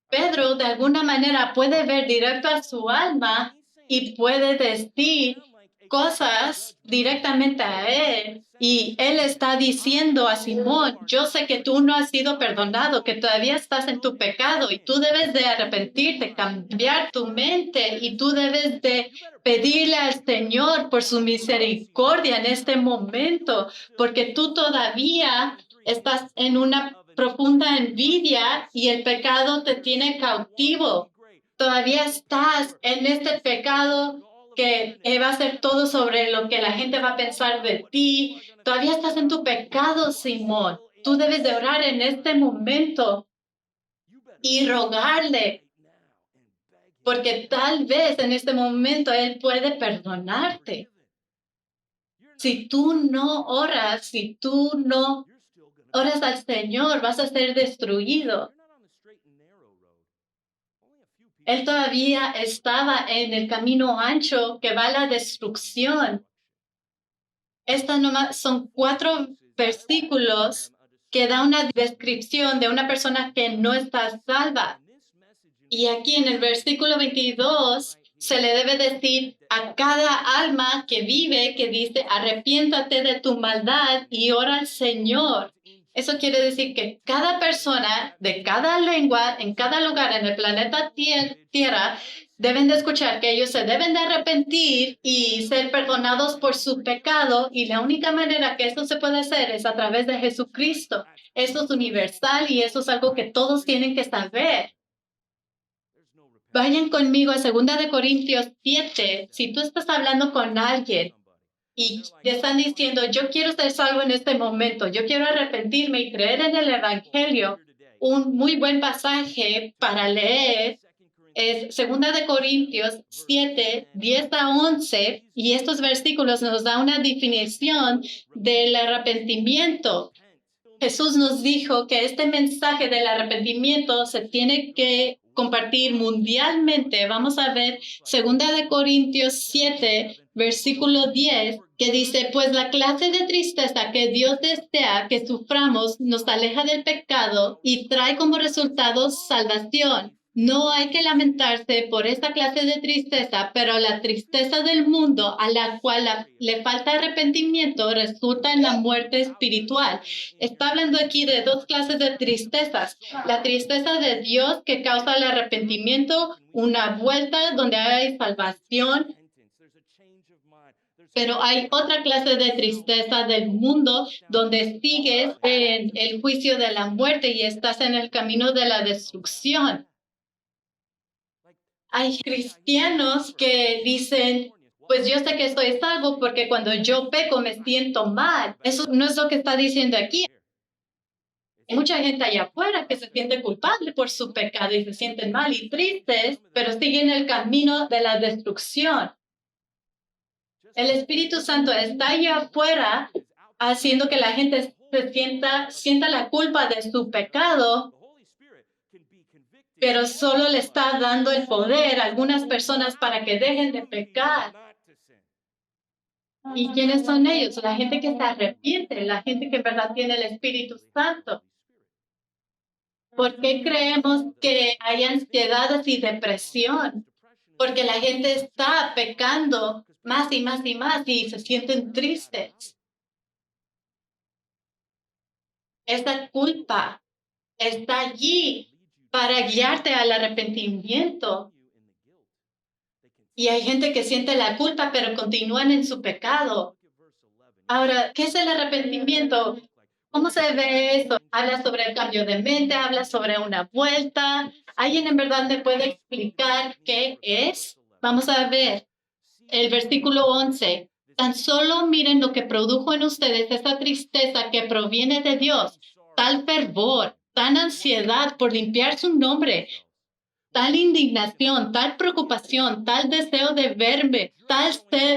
Pedro de alguna manera puede ver directo a su alma y puede decir cosas directamente a él. Y él está diciendo a Simón, yo sé que tú no has sido perdonado, que todavía estás en tu pecado y tú debes de arrepentirte, cambiar tu mente y tú debes de pedirle al Señor por su misericordia en este momento, porque tú todavía estás en una profunda envidia y el pecado te tiene cautivo. Todavía estás en este pecado que va a ser todo sobre lo que la gente va a pensar de ti. Todavía estás en tu pecado, Simón. Tú debes de orar en este momento y rogarle, porque tal vez en este momento Él puede perdonarte. Si tú no oras, si tú no oras al Señor, vas a ser destruido. Él todavía estaba en el camino ancho que va a la destrucción. Estas nomás son 4 versículos que da una descripción de una persona que no está salva. Y aquí en el versículo 22 se le debe decir a cada alma que vive, que dice, arrepiéntate de tu maldad y ora al Señor. Eso quiere decir que cada persona de cada lengua, en cada lugar en el planeta Tierra, deben de escuchar que ellos se deben de arrepentir y ser perdonados por su pecado. Y la única manera que eso se puede hacer es a través de Jesucristo. Eso es universal y eso es algo que todos tienen que saber. Vayan conmigo a 2 Corintios 7. Si tú estás hablando con alguien y te están diciendo, yo quiero ser salvo en este momento, yo quiero arrepentirme y creer en el Evangelio, un muy buen pasaje para leer es 2 Corintios 7, 10 a 11, y estos versículos nos da una definición del arrepentimiento. Jesús nos dijo que este mensaje del arrepentimiento se tiene que compartir mundialmente. Vamos a ver 2 Corintios 7, versículo 10, que dice, pues la clase de tristeza que Dios desea que suframos nos aleja del pecado y trae como resultado salvación. No hay que lamentarse por esta clase de tristeza, pero la tristeza del mundo a la cual le falta arrepentimiento resulta en la muerte espiritual. Está hablando aquí de 2 clases de tristezas. La tristeza de Dios que causa el arrepentimiento, una vuelta donde hay salvación, pero hay otra clase de tristeza del mundo donde sigues en el juicio de la muerte y estás en el camino de la destrucción. Hay cristianos que dicen, pues yo sé que estoy salvo porque cuando yo peco me siento mal. Eso no es lo que está diciendo aquí. Hay mucha gente allá afuera que se siente culpable por su pecado y se sienten mal y tristes, pero siguen el camino de la destrucción. El Espíritu Santo está allá afuera haciendo que la gente sienta la culpa de su pecado, pero solo le está dando el poder a algunas personas para que dejen de pecar. ¿Y quiénes son ellos? La gente que se arrepiente, la gente que en verdad tiene el Espíritu Santo. ¿Por qué creemos que hay ansiedades y depresión? Porque la gente está pecando más y más y más y se sienten tristes. Esa culpa está allí para guiarte al arrepentimiento. Y hay gente que siente la culpa, pero continúan en su pecado. Ahora, ¿qué es el arrepentimiento? ¿Cómo se ve eso? Habla sobre el cambio de mente, habla sobre una vuelta. ¿Alguien en verdad me puede explicar qué es? Vamos a ver el versículo 11. Tan solo miren lo que produjo en ustedes esa tristeza que proviene de Dios, tal fervor, tan ansiedad por limpiar su nombre, tal indignación, tal preocupación, tal deseo de verme, tal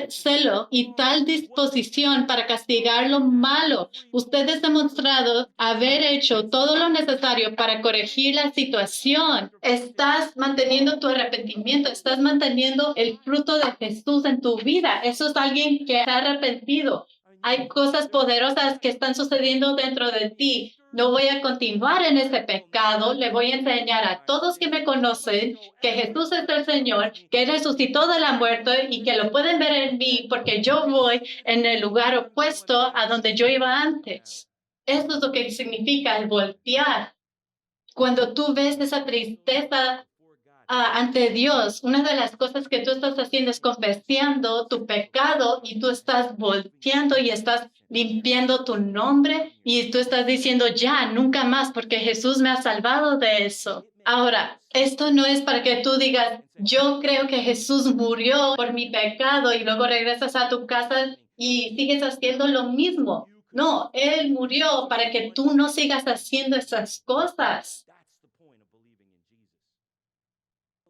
celo y tal disposición para castigar lo malo. Ustedes han demostrado haber hecho todo lo necesario para corregir la situación. Estás manteniendo tu arrepentimiento, estás manteniendo el fruto de Jesús en tu vida. Eso es alguien que está arrepentido. Hay cosas poderosas que están sucediendo dentro de ti. No voy a continuar en ese pecado. Le voy a enseñar a todos que me conocen que Jesús es el Señor, que resucitó de la muerte y que lo pueden ver en mí porque yo voy en el lugar opuesto a donde yo iba antes. Eso es lo que significa el voltear. Cuando tú ves esa tristeza ante Dios, una de las cosas que tú estás haciendo es confesando tu pecado y tú estás volteando y estás limpiando tu nombre y tú estás diciendo ya, nunca más, porque Jesús me ha salvado de eso. Ahora, esto no es para que tú digas, yo creo que Jesús murió por mi pecado y luego regresas a tu casa y sigues haciendo lo mismo. No, Él murió para que tú no sigas haciendo esas cosas.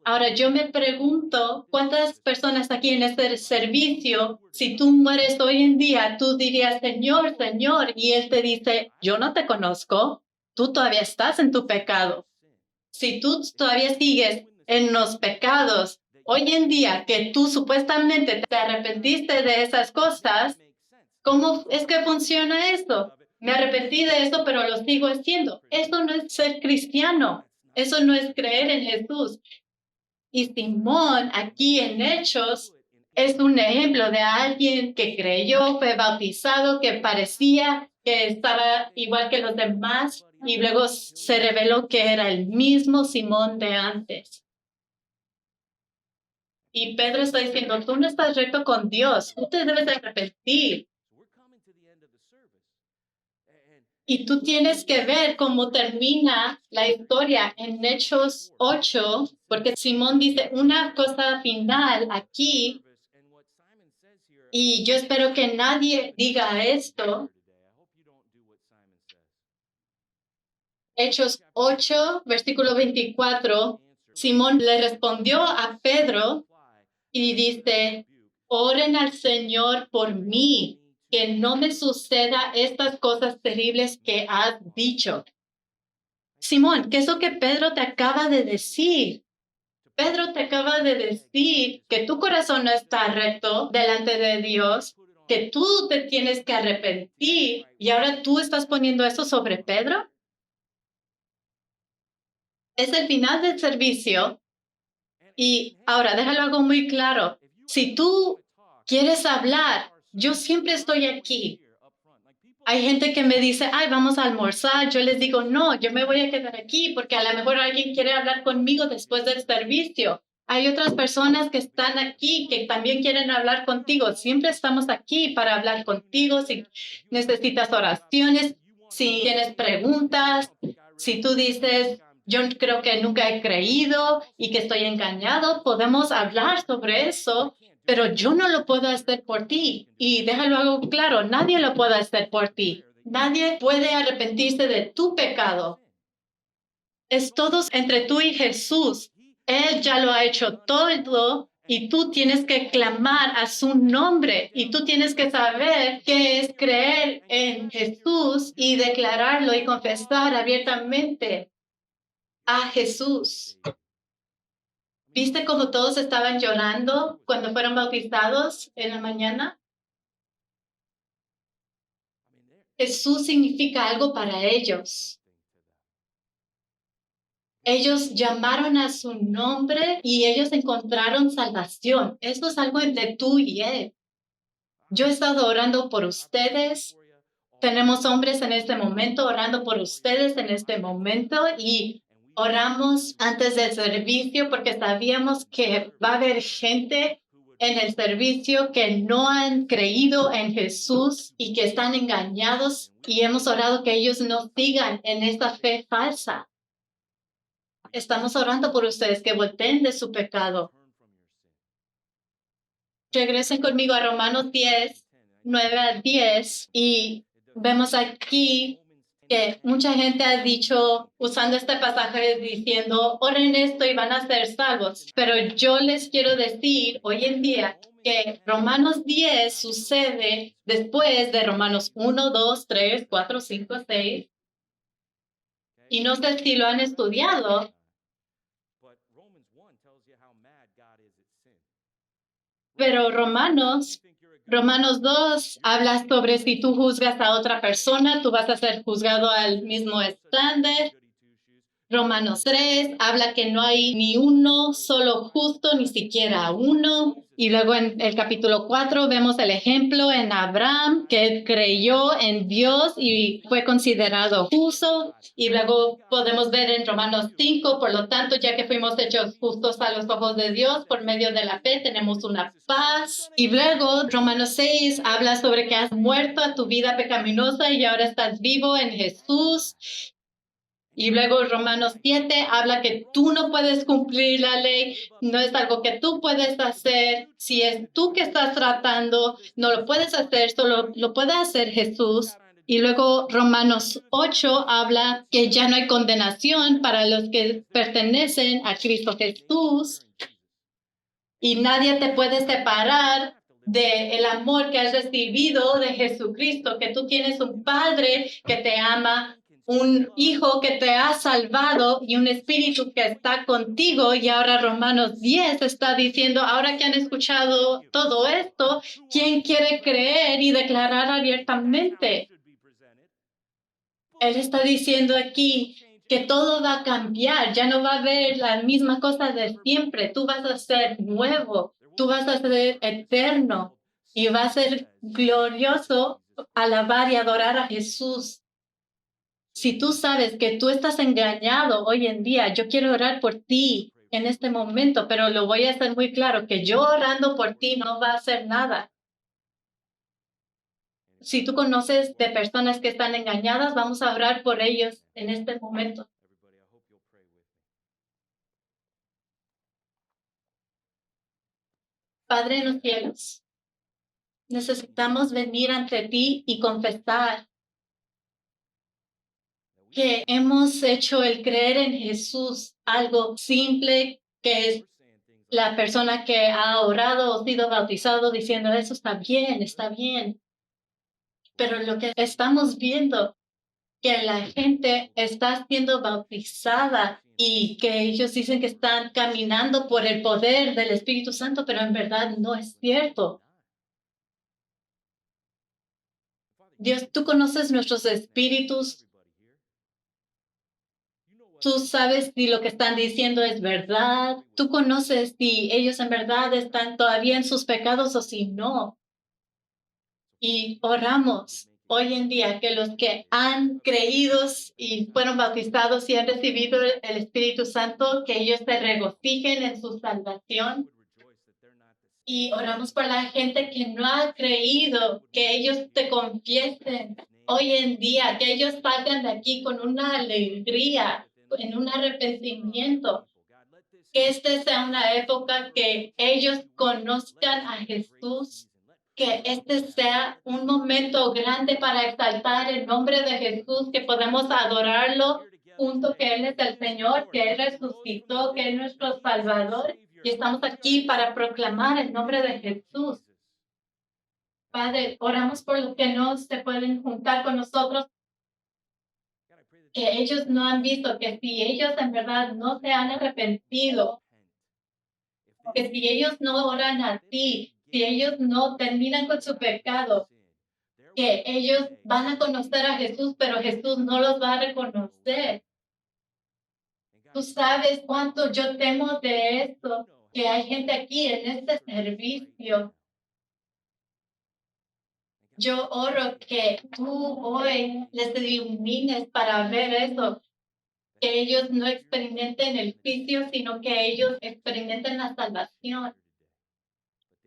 Ahora yo me pregunto, ¿cuántas personas aquí en este servicio, si tú mueres hoy en día, tú dirías, Señor, Señor, y Él te dice, yo no te conozco, tú todavía estás en tu pecado. Si tú todavía sigues en los pecados, hoy en día que tú supuestamente te arrepentiste de esas cosas, ¿cómo es que funciona esto? Me arrepentí de esto, pero lo sigo haciendo. Eso no es ser cristiano. Eso no es creer en Jesús. Y Simón, aquí en Hechos, es un ejemplo de alguien que creyó, fue bautizado, que parecía que estaba igual que los demás y luego se reveló que era el mismo Simón de antes. Y Pedro está diciendo, tú no estás recto con Dios, tú te debes de arrepentir. Y tú tienes que ver cómo termina la historia en Hechos 8, porque Simón dice una cosa final aquí, y yo espero que nadie diga esto. Hechos 8, versículo 24, Simón le respondió a Pedro y dice, oren al Señor por mí, que no me suceda estas cosas terribles que has dicho. Simón, ¿qué es lo que Pedro te acaba de decir? Pedro te acaba de decir que tu corazón no está recto delante de Dios, que tú te tienes que arrepentir y ahora tú estás poniendo eso sobre Pedro. Es el final del servicio y ahora déjalo algo muy claro. Si tú quieres hablar, yo siempre estoy aquí. Hay gente que me dice, ay, vamos a almorzar. Yo les digo, no, yo me voy a quedar aquí porque a lo mejor alguien quiere hablar conmigo después del servicio. Hay otras personas que están aquí que también quieren hablar contigo. Siempre estamos aquí para hablar contigo. Si necesitas oraciones, si tienes preguntas, si tú dices, yo creo que nunca he creído y que estoy engañado, podemos hablar sobre eso, pero yo no lo puedo hacer por ti. Y déjalo algo claro, nadie lo puede hacer por ti. Nadie puede arrepentirse de tu pecado. Es todo entre tú y Jesús. Él ya lo ha hecho todo y tú tienes que clamar a su nombre y tú tienes que saber qué es creer en Jesús y declararlo y confesar abiertamente a Jesús. ¿Viste cómo todos estaban llorando cuando fueron bautizados en la mañana? Jesús significa algo para ellos. Ellos llamaron a su nombre y ellos encontraron salvación. Eso es algo entre tú y Él. Yo he estado orando por ustedes. Tenemos hombres en este momento orando por ustedes en este momento y oramos antes del servicio porque sabíamos que va a haber gente en el servicio que no han creído en Jesús y que están engañados y hemos orado que ellos no sigan en esta fe falsa. Estamos orando por ustedes que volteen de su pecado. Regresen conmigo a Romanos 10, 9 a 10, y vemos aquí que mucha gente ha dicho, usando este pasaje, diciendo, oren esto y van a ser salvos. Pero yo les quiero decir hoy en día que Romanos 10 sucede después de Romanos 1, 2, 3, 4, 5, 6. Y no sé si lo han estudiado, pero Romanos 2 habla sobre si tú juzgas a otra persona, tú vas a ser juzgado al mismo estándar. Romanos 3 habla que no hay ni uno solo justo, ni siquiera uno. Y luego en el capítulo 4 vemos el ejemplo en Abraham, que creyó en Dios y fue considerado justo. Y luego podemos ver en Romanos 5, por lo tanto, ya que fuimos hechos justos a los ojos de Dios por medio de la fe, tenemos una paz. Y luego Romanos 6 habla sobre que has muerto a tu vida pecaminosa y ahora estás vivo en Jesús. Y luego Romanos 7 habla que tú no puedes cumplir la ley, no es algo que tú puedes hacer. Si es tú que estás tratando, no lo puedes hacer, solo lo puede hacer Jesús. Y luego Romanos 8 habla que ya no hay condenación para los que pertenecen a Cristo Jesús y nadie te puede separar del amor que has recibido de Jesucristo, que tú tienes un Padre que te ama, un Hijo que te ha salvado y un Espíritu que está contigo. Y ahora Romanos 10 está diciendo, ahora que han escuchado todo esto, ¿quién quiere creer y declarar abiertamente? Él está diciendo aquí que todo va a cambiar, ya no va a haber la misma cosa de siempre, tú vas a ser nuevo, tú vas a ser eterno y va a ser glorioso alabar y adorar a Jesús. Si tú sabes que tú estás engañado hoy en día, yo quiero orar por ti en este momento, pero lo voy a hacer muy claro, que yo orando por ti no va a hacer nada. Si tú conoces de personas que están engañadas, vamos a orar por ellos en este momento. Padre en los cielos, necesitamos venir ante ti y confesar que hemos hecho el creer en Jesús algo simple, que es la persona que ha orado o sido bautizado diciendo eso está bien, está bien. Pero lo que estamos viendo que la gente está siendo bautizada y que ellos dicen que están caminando por el poder del Espíritu Santo, pero en verdad no es cierto. Dios, tú conoces nuestros espíritus. Tú sabes si lo que están diciendo es verdad. Tú conoces si ellos en verdad están todavía en sus pecados o si no. Y oramos hoy en día que los que han creído y fueron bautizados y han recibido el Espíritu Santo, que ellos se regocijen en su salvación. Y oramos por la gente que no ha creído, que ellos te confiesen hoy en día, que ellos salgan de aquí con una alegría, en un arrepentimiento. Que este sea una época que ellos conozcan a Jesús, que este sea un momento grande para exaltar el nombre de Jesús, que podamos adorarlo junto que Él es el Señor, que Él resucitó, que es nuestro Salvador. Y estamos aquí para proclamar el nombre de Jesús. Padre, oramos por los que no se pueden juntar con nosotros, que ellos no han visto, que si ellos en verdad no se han arrepentido, que si ellos no oran a ti, si ellos no terminan con su pecado, que ellos van a conocer a Jesús, pero Jesús no los va a reconocer. Tú sabes cuánto yo temo de esto, que hay gente aquí en este servicio. Yo oro que tú hoy les ilumines para ver eso, que ellos no experimenten el juicio, sino que ellos experimenten la salvación.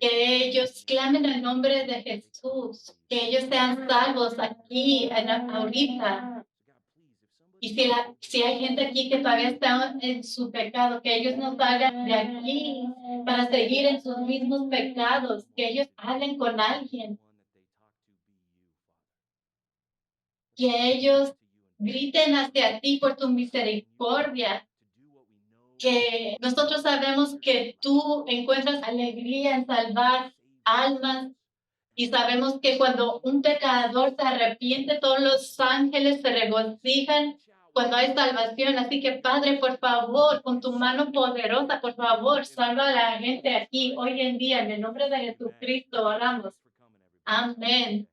Que ellos clamen el nombre de Jesús, que ellos sean salvos aquí, ahorita. Y si hay gente aquí que todavía está en su pecado, que ellos no salgan de aquí para seguir en sus mismos pecados, que ellos hablen con alguien, que ellos griten hacia ti por tu misericordia, que nosotros sabemos que tú encuentras alegría en salvar almas y sabemos que cuando un pecador se arrepiente, todos los ángeles se regocijan cuando hay salvación. Así que, Padre, por favor, con tu mano poderosa, por favor, salva a la gente aquí hoy en día. En el nombre de Jesucristo oramos. Amén.